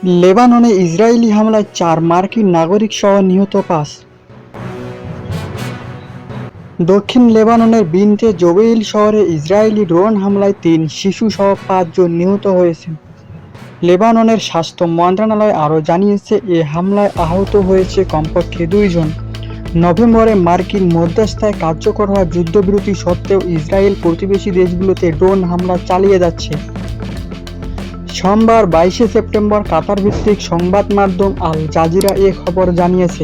লেবাননে ইসরায়েলি হামলায় ৪ মার্কিন নাগরিক সহ নিহত ৫। দক্ষিণ লেবাননের বিনতে জবেইল শহরে ইসরায়েলি ড্রোন হামলায় ৩ শিশু সহ ৫ জন নিহত হয়েছেন। লেবাননের স্বাস্থ্য মন্ত্রণালয় আরও জানিয়েছে, এ হামলায় আহত হয়েছে কমপক্ষে ২ জন। নভেম্বরে মার্কিন মধ্যস্থায় কার্যকর হওয়া যুদ্ধবিরতি সত্ত্বেও ইসরায়েল প্রতিবেশী দেশগুলোতে ড্রোন হামলা চালিয়ে যাচ্ছে। সোমবার ২২শে সেপ্টেম্বর কাতার ভিত্তিক সংবাদ মাধ্যম আল জাজিরা এ খবর জানিয়েছে।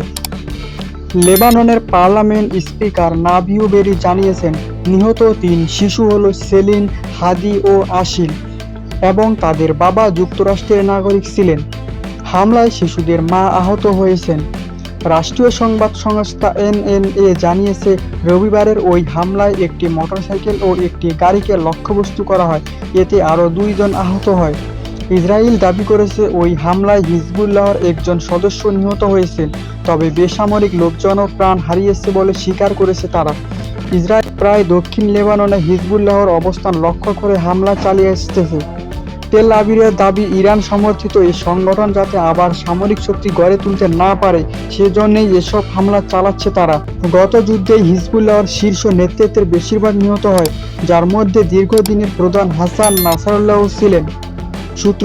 লেবাননের পার্লামেন্ট স্পিকার নাভিউ বেরি জানিয়েছেন, নিহত ৩ শিশু হল সেলিন, হাদি ও আসিল এবং তাদের বাবা যুক্তরাষ্ট্রের নাগরিক ছিলেন। হামলায় শিশুদের মা আহত হয়েছেন। রাষ্ট্রীয় সংবাদ সংস্থা এনএনএ জানিয়েছে, রবিবারের ওই হামলায় একটি মোটরসাইকেল ও একটি গাড়িকে লক্ষ্যবস্তু করা হয়, এতে আরও ২ জন আহত হয়। ইসরায়েল দাবি করেছে, ওই হামলায় হিজবুল্লাহর একজন সদস্য নিহত হয়েছেন, তবে বেসামরিক লোকজনও প্রাণ হারিয়েছে বলে স্বীকার করেছে তারা। ইসরায়েল প্রায় দক্ষিণ লেবাননে হিজবুল্লাহর অবস্থান লক্ষ্য করে হামলা চালিয়ে আসতেছে। তেল আবিবের দাবি, ইরান সমর্থিত এই সংগঠন যাতে আবার সামরিক শক্তি গড়ে তুলতে না পারে সেজন্যই এসব হামলা চালাচ্ছে তারা। গত যুদ্ধে হিজবুল্লাহর শীর্ষ নেতৃত্বের বেশিরভাগ নিহত হয়, যার মধ্যে দীর্ঘদিনের প্রধান হাসান নাসরাল্লাহ ছিলেন। সূত্র